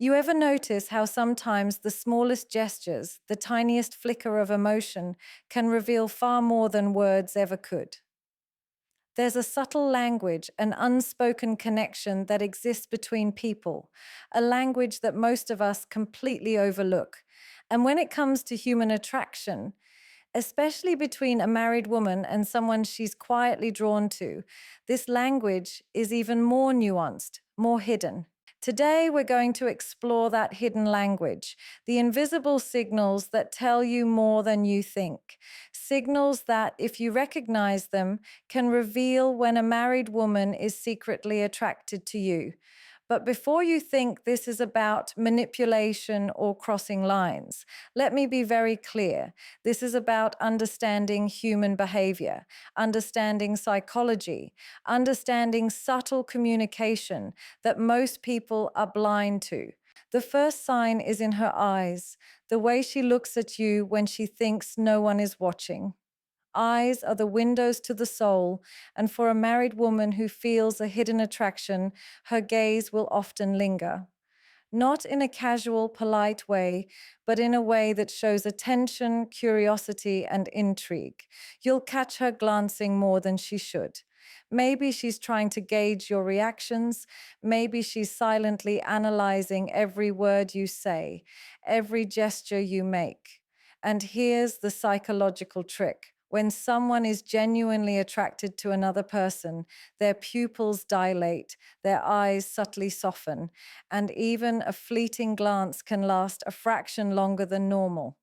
You ever notice how sometimes the smallest gestures, the tiniest flicker of emotion, can reveal far more than words ever could? There's a subtle language, an unspoken connection that exists between people, a language that most of us completely overlook. And when it comes to human attraction, especially between a married woman and someone she's quietly drawn to, this language is even more nuanced, more hidden. Today, we're going to explore that hidden language, the invisible signals that tell you more than you think. Signals that, if you recognize them, can reveal when a married woman is secretly attracted to you. But before you think this is about manipulation or crossing lines, let me be very clear. This is about understanding human behavior, understanding psychology, understanding subtle communication that most people are blind to. The first sign is in her eyes, the way she looks at you when she thinks no one is watching. Eyes are the windows to the soul, and for a married woman who feels a hidden attraction, her gaze will often linger. Not in a casual, polite way, but in a way that shows attention, curiosity, and intrigue. You'll catch her glancing more than she should. Maybe she's trying to gauge your reactions. Maybe she's silently analyzing every word you say, every gesture you make. And here's the psychological trick. When someone is genuinely attracted to another person, their pupils dilate, their eyes subtly soften, and even a fleeting glance can last a fraction longer than normal.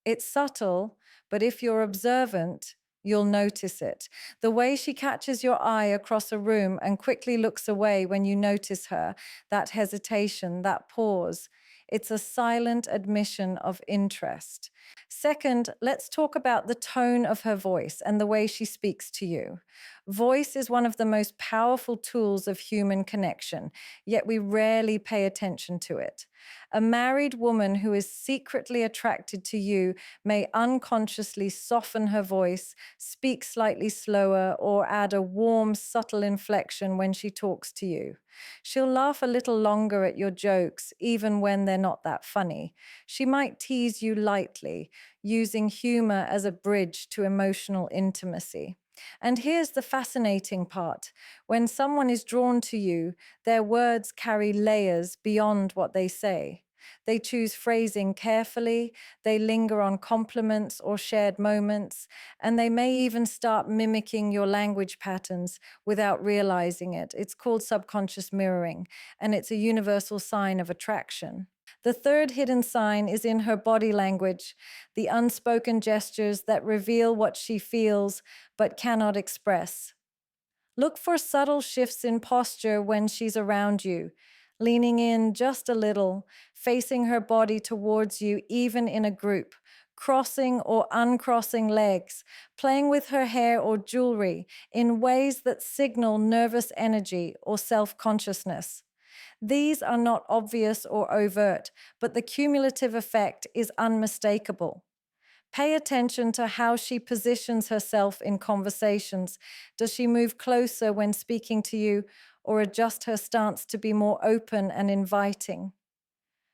It's subtle, but if you're observant, you'll notice it. The way she catches your eye across a room and quickly looks away when you notice her, that hesitation, that pause, it's a silent admission of interest. Second, let's talk about the tone of her voice and the way she speaks to you. Voice is one of the most powerful tools of human connection, yet we rarely pay attention to it. A married woman who is secretly attracted to you may unconsciously soften her voice, speak slightly slower, or add a warm, subtle inflection when she talks to you. She'll laugh a little longer at your jokes, even when they're not that funny. She might tease you lightly, using humor as a bridge to emotional intimacy. And here's the fascinating part. When someone is drawn to you, their words carry layers beyond what they say. They choose phrasing carefully, they linger on compliments or shared moments, and they may even start mimicking your language patterns without realizing it. It's called subconscious mirroring, and it's a universal sign of attraction. The third hidden sign is in her body language, the unspoken gestures that reveal what she feels but cannot express. Look for subtle shifts in posture when she's around you, leaning in just a little, facing her body towards you even in a group, crossing or uncrossing legs, playing with her hair or jewelry in ways that signal nervous energy or self-consciousness. These are not obvious or overt, but the cumulative effect is unmistakable. Pay attention to how she positions herself in conversations. Does she move closer when speaking to you or adjust her stance to be more open and inviting?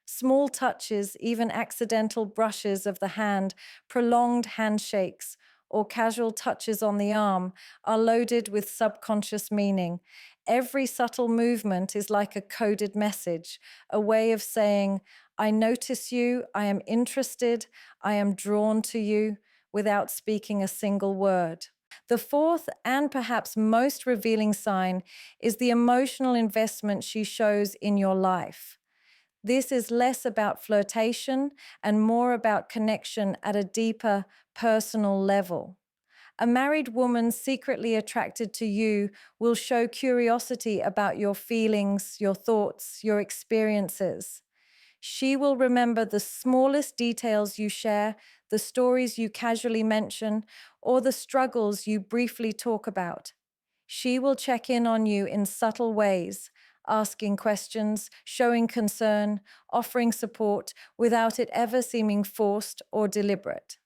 Small touches, even accidental brushes of the hand, prolonged handshakes, or casual touches on the arm are loaded with subconscious meaning. Every subtle movement is like a coded message, a way of saying, I notice you, I am interested, I am drawn to you, without speaking a single word. The fourth and perhaps most revealing sign is the emotional investment she shows in your life. This is less about flirtation and more about connection at a deeper personal level. A married woman secretly attracted to you will show curiosity about your feelings, your thoughts, your experiences. She will remember the smallest details you share, the stories you casually mention, or the struggles you briefly talk about. She will check in on you in subtle ways, asking questions, showing concern, offering support without it ever seeming forced or deliberate.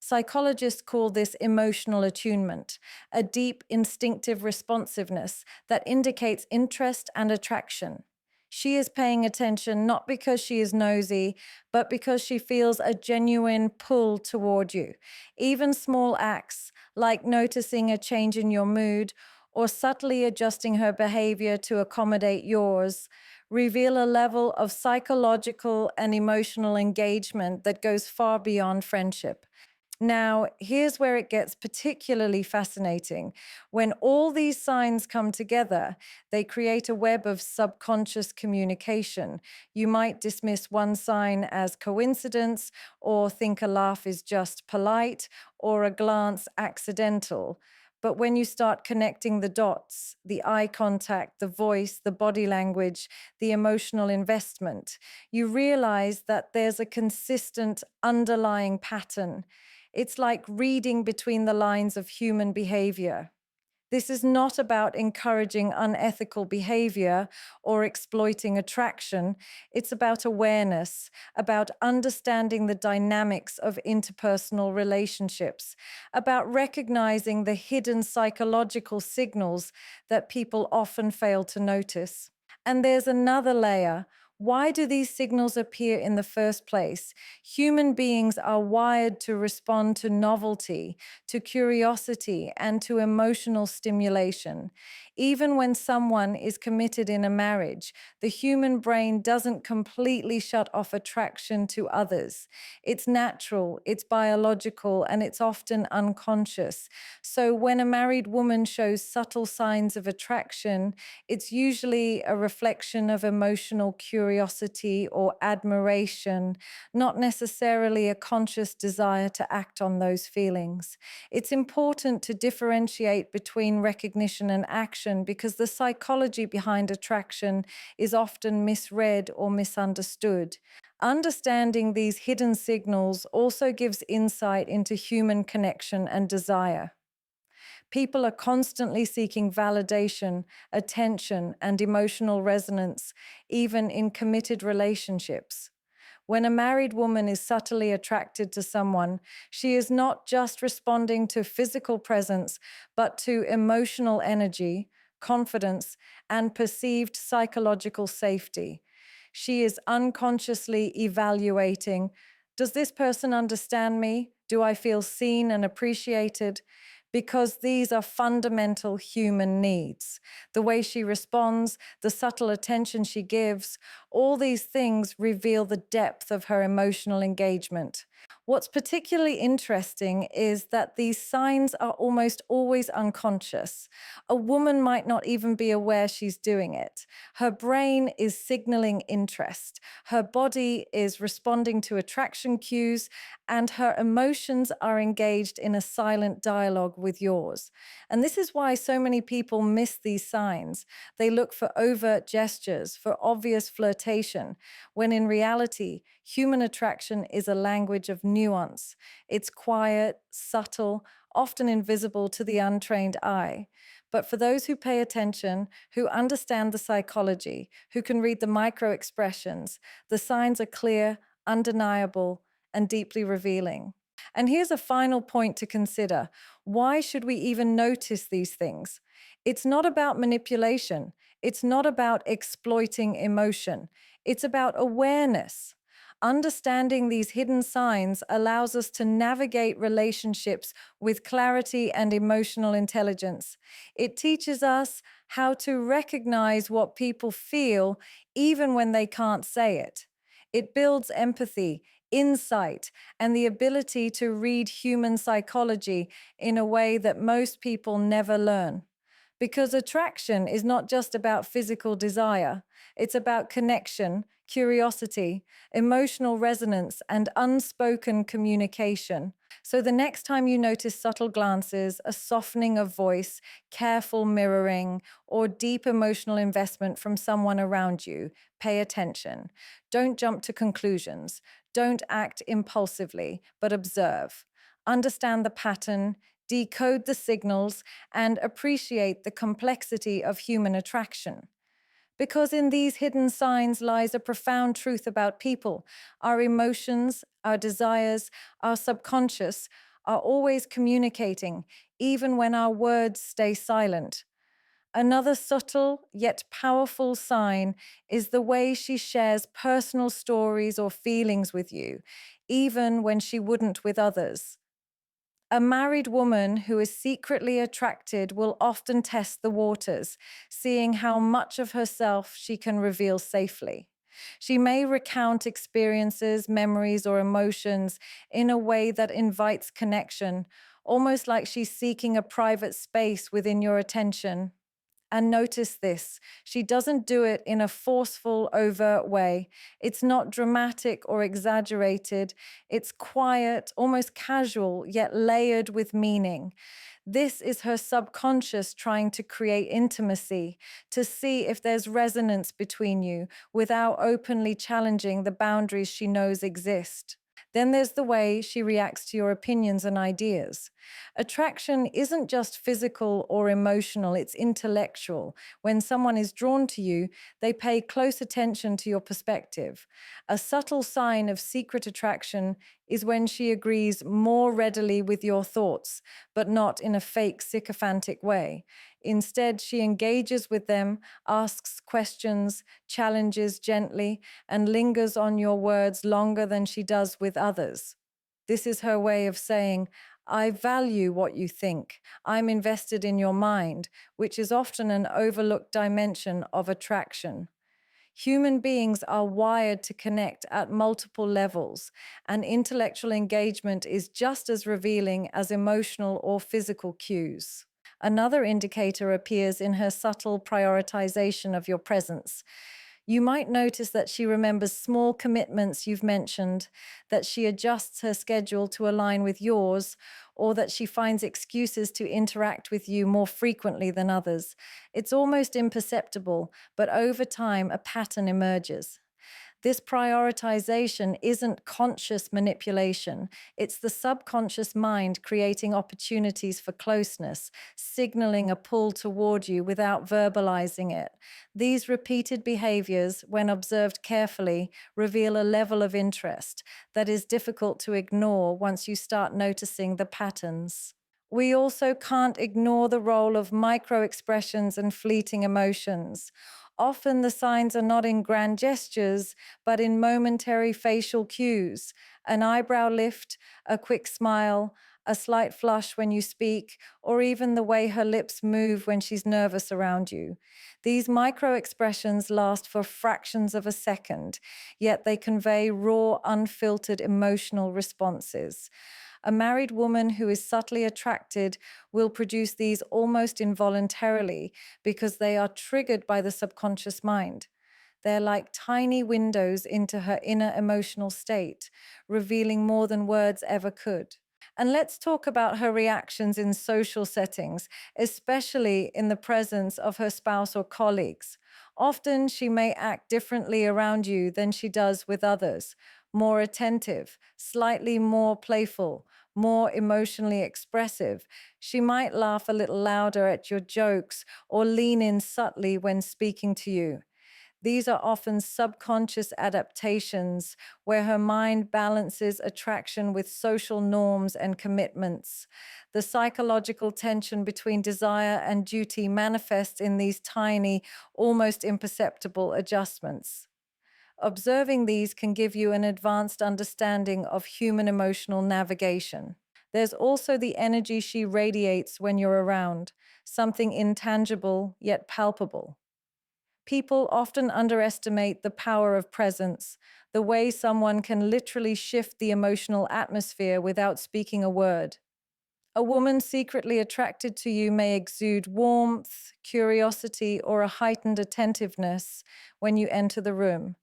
Psychologists call this emotional attunement, a deep instinctive responsiveness that indicates interest and attraction. She is paying attention not because she is nosy, but because she feels a genuine pull toward you. Even small acts like noticing a change in your mood or subtly adjusting her behavior to accommodate yours reveal a level of psychological and emotional engagement that goes far beyond friendship. Now, here's where it gets particularly fascinating. When all these signs come together, they create a web of subconscious communication. You might dismiss one sign as coincidence, or think a laugh is just polite, or a glance accidental. But when you start connecting the dots, the eye contact, the voice, the body language, the emotional investment, you realize that there's a consistent underlying pattern. It's like reading between the lines of human behavior. This is not about encouraging unethical behavior or exploiting attraction. It's about awareness, about understanding the dynamics of interpersonal relationships, about recognizing the hidden psychological signals that people often fail to notice. And there's another layer. Why do these signals appear in the first place? Human beings are wired to respond to novelty, to curiosity, and to emotional stimulation. Even when someone is committed in a marriage, the human brain doesn't completely shut off attraction to others. It's natural, it's biological, and it's often unconscious. So when a married woman shows subtle signs of attraction, it's usually a reflection of emotional curiosity or admiration, not necessarily a conscious desire to act on those feelings. It's important to differentiate between recognition and action because the psychology behind attraction is often misread or misunderstood. Understanding these hidden signals also gives insight into human connection and desire. People are constantly seeking validation, attention, and emotional resonance, even in committed relationships. When a married woman is subtly attracted to someone, she is not just responding to physical presence, but to emotional energy, confidence, and perceived psychological safety. She is unconsciously evaluating, does this person understand me? Do I feel seen and appreciated? Because these are fundamental human needs. The way she responds, the subtle attention she gives, all these things reveal the depth of her emotional engagement. What's particularly interesting is that these signs are almost always unconscious. A woman might not even be aware she's doing it. Her brain is signaling interest. Her body is responding to attraction cues, and her emotions are engaged in a silent dialogue with yours. And this is why so many people miss these signs. They look for overt gestures, for obvious flirtation, when in reality, human attraction is a language of nuance. It's quiet, subtle, often invisible to the untrained eye. But for those who pay attention, who understand the psychology, who can read the micro expressions, the signs are clear, undeniable, and deeply revealing. And here's a final point to consider. Why should we even notice these things? It's not about manipulation. It's not about exploiting emotion. It's about awareness. Understanding these hidden signs allows us to navigate relationships with clarity and emotional intelligence. It teaches us how to recognize what people feel even when they can't say it. It builds empathy, insight, and the ability to read human psychology in a way that most people never learn. Because attraction is not just about physical desire, it's about connection, curiosity, emotional resonance, and unspoken communication. So the next time you notice subtle glances, a softening of voice, careful mirroring, or deep emotional investment from someone around you, pay attention. Don't jump to conclusions. Don't act impulsively, but observe. Understand the pattern, decode the signals, and appreciate the complexity of human attraction. Because in these hidden signs lies a profound truth about people. Our emotions, our desires, our subconscious are always communicating, even when our words stay silent. Another subtle yet powerful sign is the way she shares personal stories or feelings with you, even when she wouldn't with others. A married woman who is secretly attracted will often test the waters, seeing how much of herself she can reveal safely. She may recount experiences, memories, or emotions in a way that invites connection, almost like she's seeking a private space within your attention. And notice this, she doesn't do it in a forceful, overt way. It's not dramatic or exaggerated. It's quiet, almost casual, yet layered with meaning. This is her subconscious trying to create intimacy, to see if there's resonance between you without openly challenging the boundaries she knows exist. Then there's the way she reacts to your opinions and ideas. Attraction isn't just physical or emotional, it's intellectual. When someone is drawn to you, they pay close attention to your perspective. A subtle sign of secret attraction is when she agrees more readily with your thoughts, but not in a fake, sycophantic way. Instead, she engages with them, asks questions, challenges gently, and lingers on your words longer than she does with others. This is her way of saying, I value what you think. I'm invested in your mind, which is often an overlooked dimension of attraction. Human beings are wired to connect at multiple levels, and intellectual engagement is just as revealing as emotional or physical cues. Another indicator appears in her subtle prioritization of your presence. You might notice that she remembers small commitments you've mentioned, that she adjusts her schedule to align with yours, or that she finds excuses to interact with you more frequently than others. It's almost imperceptible, but over time, a pattern emerges. This prioritization isn't conscious manipulation. It's the subconscious mind creating opportunities for closeness, signaling a pull toward you without verbalizing it. These repeated behaviors, when observed carefully, reveal a level of interest that is difficult to ignore once you start noticing the patterns. We also can't ignore the role of micro expressions and fleeting emotions. Often the signs are not in grand gestures, but in momentary facial cues, an eyebrow lift, a quick smile, a slight flush when you speak, or even the way her lips move when she's nervous around you. These micro expressions last for fractions of a second, yet they convey raw, unfiltered emotional responses. A married woman who is subtly attracted will produce these almost involuntarily because they are triggered by the subconscious mind. They're like tiny windows into her inner emotional state, revealing more than words ever could. And let's talk about her reactions in social settings, especially in the presence of her spouse or colleagues. Often she may act differently around you than she does with others, more attentive, slightly more playful, more emotionally expressive. She might laugh a little louder at your jokes or lean in subtly when speaking to you. These are often subconscious adaptations where her mind balances attraction with social norms and commitments. The psychological tension between desire and duty manifests in these tiny, almost imperceptible adjustments. Observing these can give you an advanced understanding of human emotional navigation. There's also the energy she radiates when you're around, something intangible yet palpable. People often underestimate the power of presence, the way someone can literally shift the emotional atmosphere without speaking a word. A woman secretly attracted to you may exude warmth, curiosity, or a heightened attentiveness when you enter the room.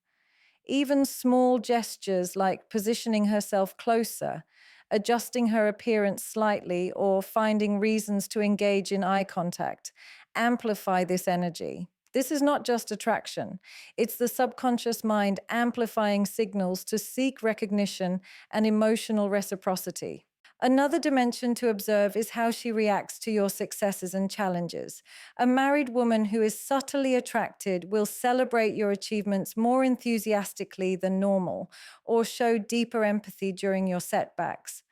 Even small gestures like positioning herself closer, adjusting her appearance slightly, or finding reasons to engage in eye contact amplify this energy. This is not just attraction, it's the subconscious mind amplifying signals to seek recognition and emotional reciprocity. Another dimension to observe is how she reacts to your successes and challenges. A married woman who is subtly attracted will celebrate your achievements more enthusiastically than normal or show deeper empathy during your setbacks.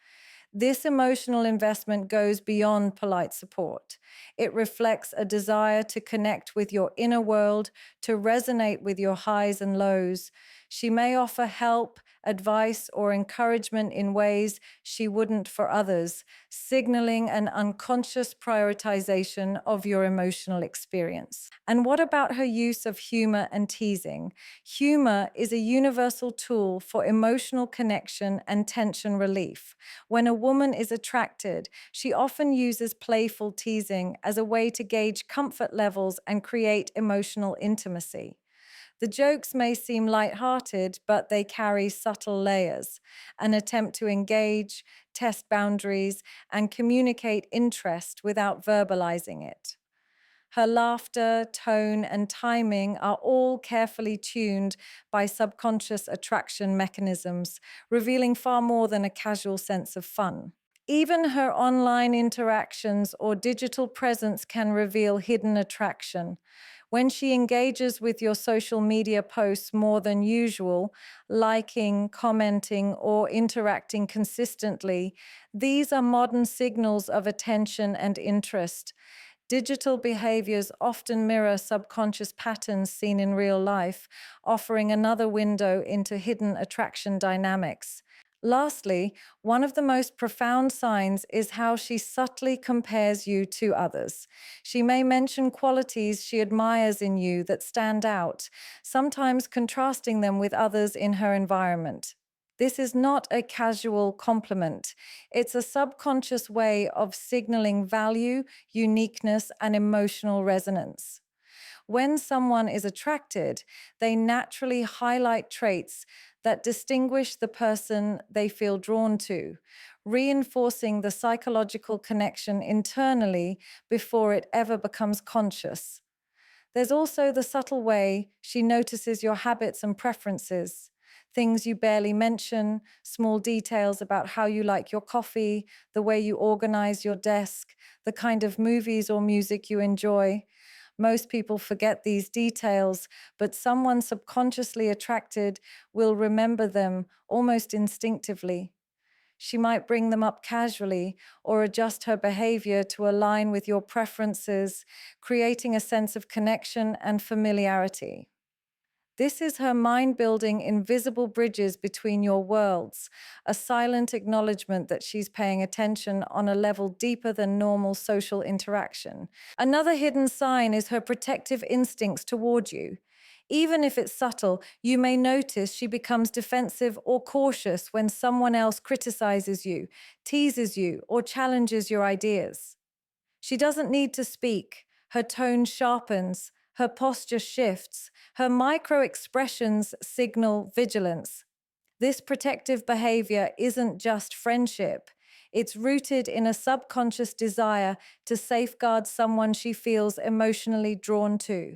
This emotional investment goes beyond polite support. It reflects a desire to connect with your inner world, to resonate with your highs and lows. She may offer help, advice, or encouragement in ways she wouldn't for others, signaling an unconscious prioritization of your emotional experience. And what about her use of humor and teasing? Humor is a universal tool for emotional connection and tension relief. When a woman is attracted, she often uses playful teasing as a way to gauge comfort levels and create emotional intimacy. The jokes may seem lighthearted, but they carry subtle layers, an attempt to engage, test boundaries, and communicate interest without verbalizing it. Her laughter, tone, and timing are all carefully tuned by subconscious attraction mechanisms, revealing far more than a casual sense of fun. Even her online interactions or digital presence can reveal hidden attraction. When she engages with your social media posts more than usual, liking, commenting, or interacting consistently, these are modern signals of attention and interest. Digital behaviors often mirror subconscious patterns seen in real life, offering another window into hidden attraction dynamics. Lastly, one of the most profound signs is how she subtly compares you to others. She may mention qualities she admires in you that stand out, sometimes contrasting them with others in her environment. This is not a casual compliment. It's a subconscious way of signaling value, uniqueness, and emotional resonance. When someone is attracted, they naturally highlight traits that distinguish the person they feel drawn to, reinforcing the psychological connection internally before it ever becomes conscious. There's also the subtle way she notices your habits and preferences, things you barely mention, small details about how you like your coffee, the way you organize your desk, the kind of movies or music you enjoy. Most people forget these details, but someone subconsciously attracted will remember them almost instinctively. She might bring them up casually or adjust her behavior to align with your preferences, creating a sense of connection and familiarity. This is her mind building invisible bridges between your worlds, a silent acknowledgement that she's paying attention on a level deeper than normal social interaction. Another hidden sign is her protective instincts toward you. Even if it's subtle, you may notice she becomes defensive or cautious when someone else criticizes you, teases you, or challenges your ideas. She doesn't need to speak. Her tone sharpens, her posture shifts, her micro expressions signal vigilance. This protective behavior isn't just friendship. It's rooted in a subconscious desire to safeguard someone she feels emotionally drawn to.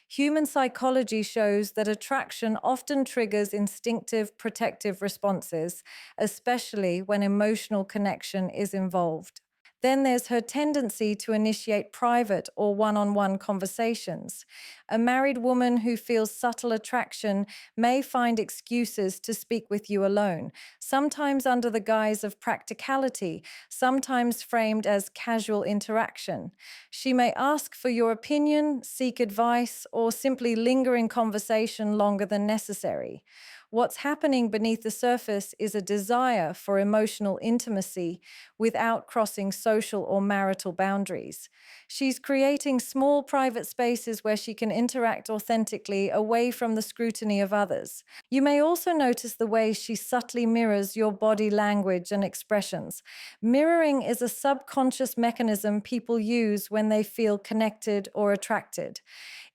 Human psychology shows that attraction often triggers instinctive protective responses, especially when emotional connection is involved. Then there's her tendency to initiate private or one-on-one conversations. A married woman who feels subtle attraction may find excuses to speak with you alone, sometimes under the guise of practicality, sometimes framed as casual interaction. She may ask for your opinion, seek advice, or simply linger in conversation longer than necessary. What's happening beneath the surface is a desire for emotional intimacy without crossing social or marital boundaries. She's creating small private spaces where she can interact authentically away from the scrutiny of others. You may also notice the way she subtly mirrors your body language and expressions. Mirroring is a subconscious mechanism people use when they feel connected or attracted.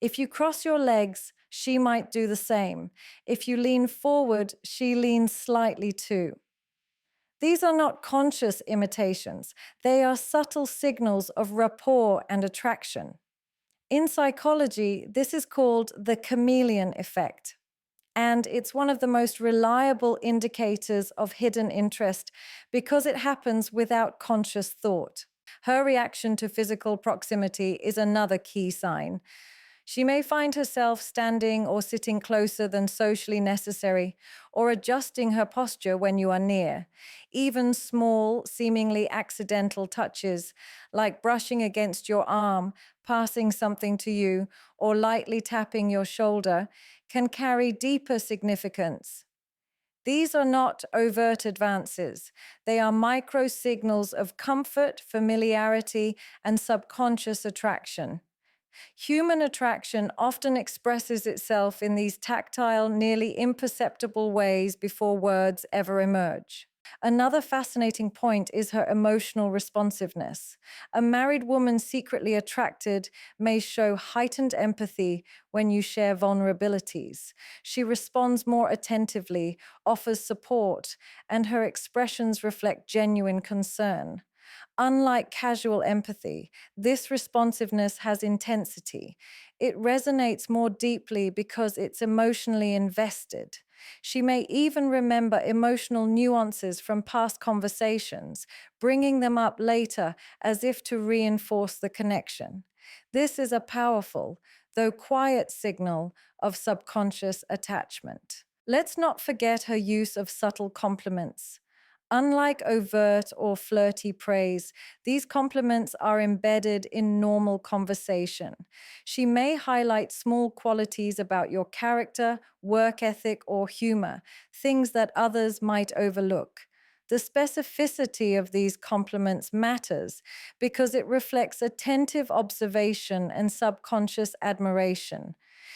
If you cross your legs, she might do the same. If you lean forward, she leans slightly too. These are not conscious imitations. They are subtle signals of rapport and attraction. In psychology, this is called the chameleon effect, and it's one of the most reliable indicators of hidden interest because it happens without conscious thought. Her reaction to physical proximity is another key sign. She may find herself standing or sitting closer than socially necessary, or adjusting her posture when you are near. Even small, seemingly accidental touches, like brushing against your arm, passing something to you, or lightly tapping your shoulder, can carry deeper significance. These are not overt advances. They are micro signals of comfort, familiarity, and subconscious attraction. Human attraction often expresses itself in these tactile, nearly imperceptible ways before words ever emerge. Another fascinating point is her emotional responsiveness. A married woman secretly attracted may show heightened empathy when you share vulnerabilities. She responds more attentively, offers support, and her expressions reflect genuine concern. Unlike casual empathy, this responsiveness has intensity. It resonates more deeply because it's emotionally invested. She may even remember emotional nuances from past conversations, bringing them up later as if to reinforce the connection. This is a powerful, though quiet signal of subconscious attachment. Let's not forget her use of subtle compliments. Unlike overt or flirty praise, these compliments are embedded in normal conversation. She may highlight small qualities about your character, work ethic, or humor, things that others might overlook. The specificity of these compliments matters because it reflects attentive observation and subconscious admiration.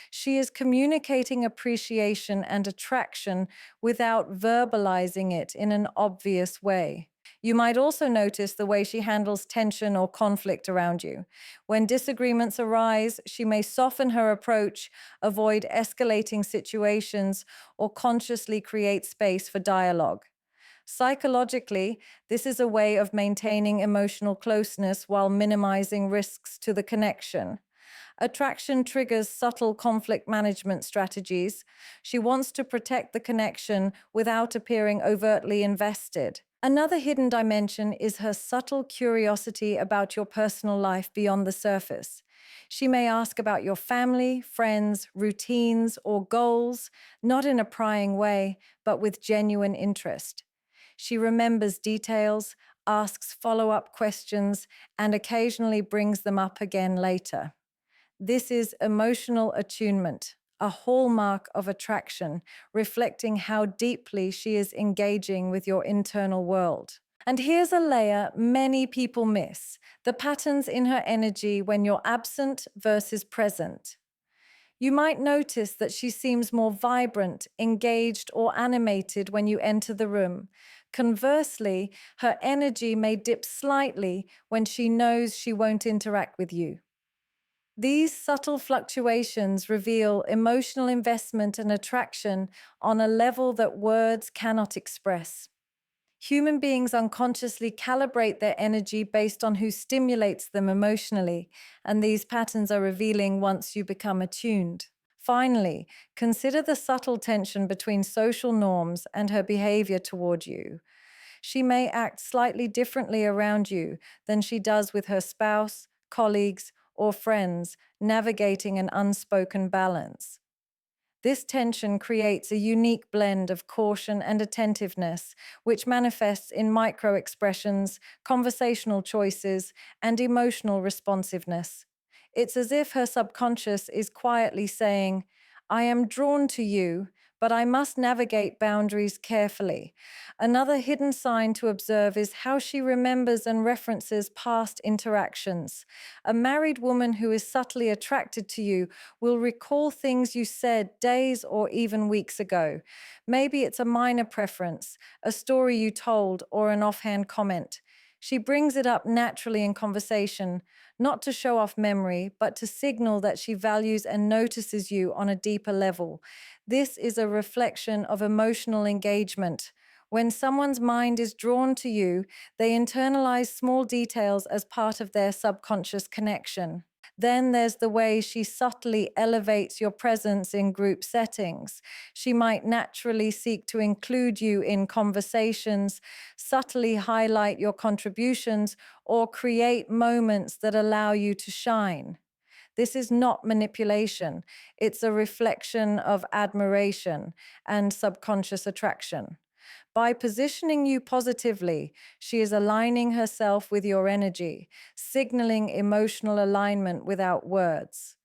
She is communicating appreciation and attraction without verbalizing it in an obvious way. You might also notice the way she handles tension or conflict around you. When disagreements arise, she may soften her approach, avoid escalating situations, or consciously create space for dialogue. Psychologically, this is a way of maintaining emotional closeness while minimizing risks to the connection. Attraction triggers subtle conflict management strategies. She wants to protect the connection without appearing overtly invested. Another hidden dimension is her subtle curiosity about your personal life beyond the surface. She may ask about your family, friends, routines, or goals, not in a prying way, but with genuine interest. She remembers details, asks follow up questions, and occasionally brings them up again later. This is emotional attunement, a hallmark of attraction, reflecting how deeply she is engaging with your internal world. And here's a layer many people miss: the patterns in her energy when you're absent versus present. You might notice that she seems more vibrant, engaged, or animated when you enter the room. Conversely, her energy may dip slightly when she knows she won't interact with you. These subtle fluctuations reveal emotional investment and attraction on a level that words cannot express. Human beings unconsciously calibrate their energy based on who stimulates them emotionally, and these patterns are revealing once you become attuned. Finally, consider the subtle tension between social norms and her behavior toward you. She may act slightly differently around you than she does with her spouse, colleagues, or friends, navigating an unspoken balance. This tension creates a unique blend of caution and attentiveness, which manifests in micro expressions, conversational choices, and emotional responsiveness. It's as if her subconscious is quietly saying, I am drawn to you, but I must navigate boundaries carefully. Another hidden sign to observe is how she remembers and references past interactions. A married woman who is subtly attracted to you will recall things you said days or even weeks ago. Maybe it's a minor preference, a story you told, or an offhand comment. She brings it up naturally in conversation, not to show off memory, but to signal that she values and notices you on a deeper level. This is a reflection of emotional engagement. When someone's mind is drawn to you, they internalize small details as part of their subconscious connection. Then there's the way she subtly elevates your presence in group settings. She might naturally seek to include you in conversations, subtly highlight your contributions, or create moments that allow you to shine. This is not manipulation, it's a reflection of admiration and subconscious attraction. By positioning you positively, she is aligning herself with your energy, signaling emotional alignment without words.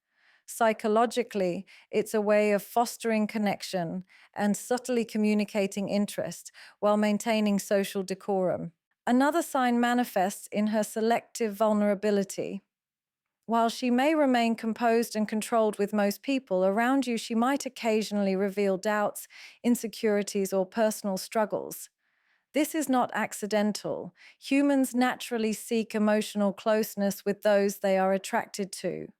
Psychologically, it's a way of fostering connection and subtly communicating interest while maintaining social decorum. Another sign manifests in her selective vulnerability. While she may remain composed and controlled with most people, around you she might occasionally reveal doubts, insecurities, or personal struggles. This is not accidental. Humans naturally seek emotional closeness with those they are attracted to.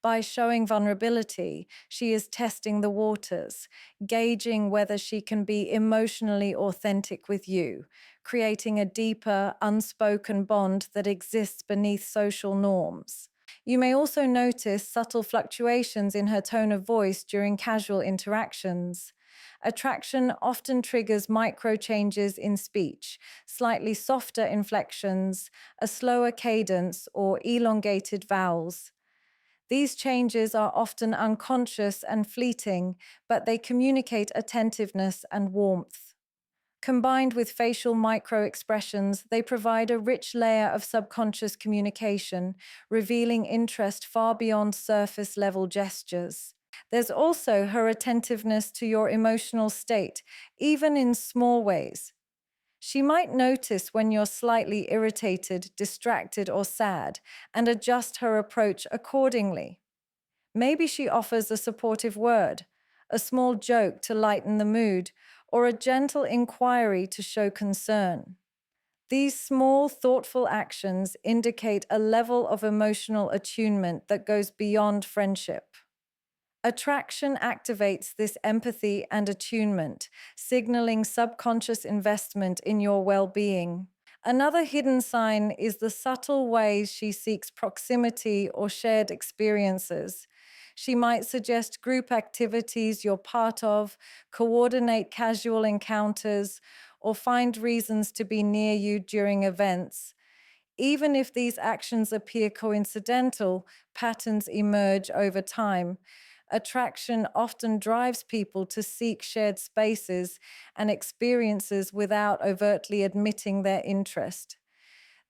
By showing vulnerability, she is testing the waters, gauging whether she can be emotionally authentic with you, creating a deeper, unspoken bond that exists beneath social norms. You may also notice subtle fluctuations in her tone of voice during casual interactions. Attraction often triggers micro changes in speech, slightly softer inflections, a slower cadence, or elongated vowels. These changes are often unconscious and fleeting, but they communicate attentiveness and warmth. Combined with facial micro expressions, they provide a rich layer of subconscious communication, revealing interest far beyond surface level gestures. There's also her attentiveness to your emotional state, even in small ways. She might notice when you're slightly irritated, distracted, or sad, and adjust her approach accordingly. Maybe she offers a supportive word, a small joke to lighten the mood, or a gentle inquiry to show concern. These small, thoughtful actions indicate a level of emotional attunement that goes beyond friendship. Attraction activates this empathy and attunement, signaling subconscious investment in your well being. Another hidden sign is the subtle ways she seeks proximity or shared experiences. She might suggest group activities you're part of, coordinate casual encounters, or find reasons to be near you during events. Even if these actions appear coincidental, patterns emerge over time. Attraction often drives people to seek shared spaces and experiences without overtly admitting their interest.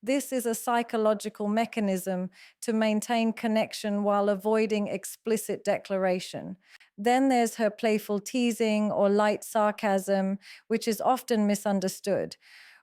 This is a psychological mechanism to maintain connection while avoiding explicit declaration. Then there's her playful teasing or light sarcasm, which is often misunderstood.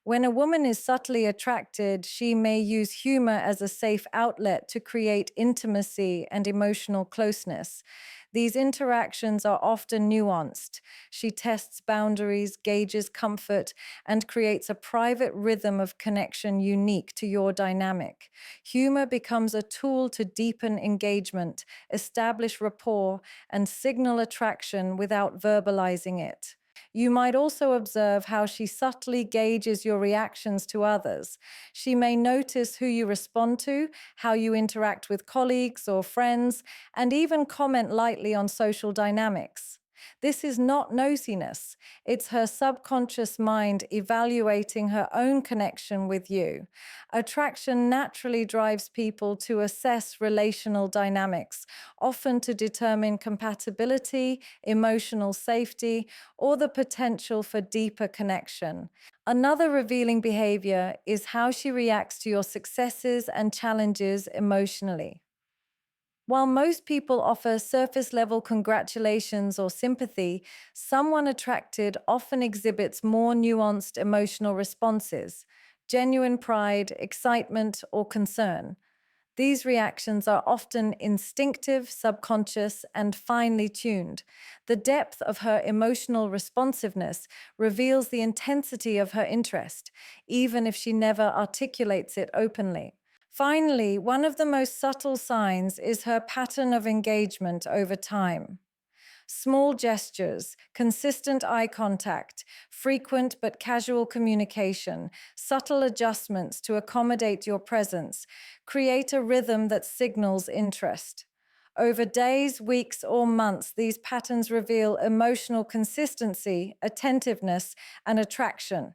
When a woman is subtly attracted, she may use humor as a safe outlet to create intimacy and emotional closeness. These interactions are often nuanced. She tests boundaries, gauges comfort, and creates a private rhythm of connection unique to your dynamic. Humor becomes a tool to deepen engagement, establish rapport, and signal attraction without verbalizing it. You might also observe how she subtly gauges your reactions to others. She may notice who you respond to, how you interact with colleagues or friends, and even comment lightly on social dynamics. This is not nosiness, it's her subconscious mind evaluating her own connection with you. Attraction naturally drives people to assess relational dynamics, often to determine compatibility, emotional safety, or the potential for deeper connection. Another revealing behavior is how she reacts to your successes and challenges emotionally. While most people offer surface level congratulations or sympathy, someone attracted often exhibits more nuanced emotional responses, genuine pride, excitement, or concern. These reactions are often instinctive, subconscious, and finely tuned. The depth of her emotional responsiveness reveals the intensity of her interest, even if she never articulates it openly. Finally, one of the most subtle signs is her pattern of engagement over time. Small gestures, consistent eye contact, frequent but casual communication, subtle adjustments to accommodate your presence create a rhythm that signals interest. Over days, weeks, or months, these patterns reveal emotional consistency, attentiveness, and attraction.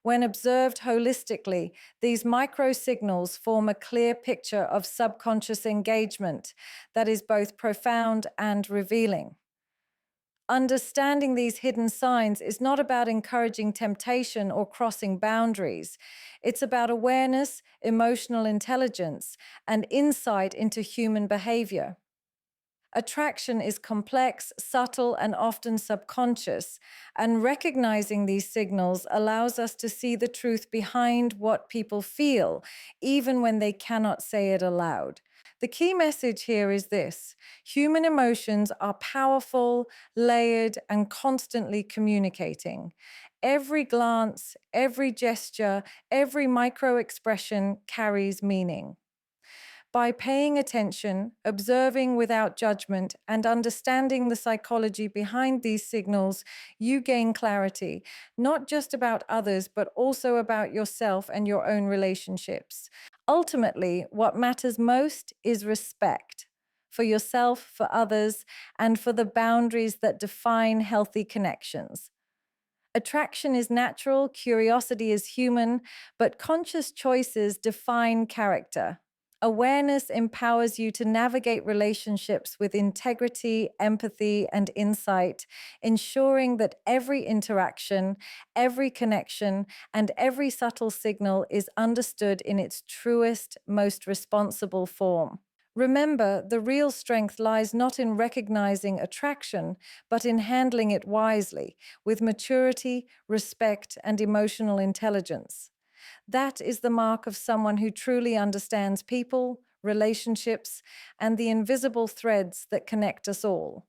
When observed holistically, these micro signals form a clear picture of subconscious engagement that is both profound and revealing. Understanding these hidden signs is not about encouraging temptation or crossing boundaries. It's about awareness, emotional intelligence, and insight into human behavior. Attraction is complex, subtle, and often subconscious, and recognizing these signals allows us to see the truth behind what people feel, even when they cannot say it aloud. The key message here is this: human emotions are powerful, layered, and constantly communicating. Every glance, every gesture, every micro expression carries meaning. By paying attention, observing without judgment, and understanding the psychology behind these signals, you gain clarity, not just about others, but also about yourself and your own relationships. Ultimately, what matters most is respect for yourself, for others, and for the boundaries that define healthy connections. Attraction is natural, curiosity is human, but conscious choices define character. Awareness empowers you to navigate relationships with integrity, empathy, and insight, ensuring that every interaction, every connection, and every subtle signal is understood in its truest, most responsible form. Remember, the real strength lies not in recognizing attraction, but in handling it wisely, with maturity, respect, and emotional intelligence. That is the mark of someone who truly understands people, relationships, and the invisible threads that connect us all.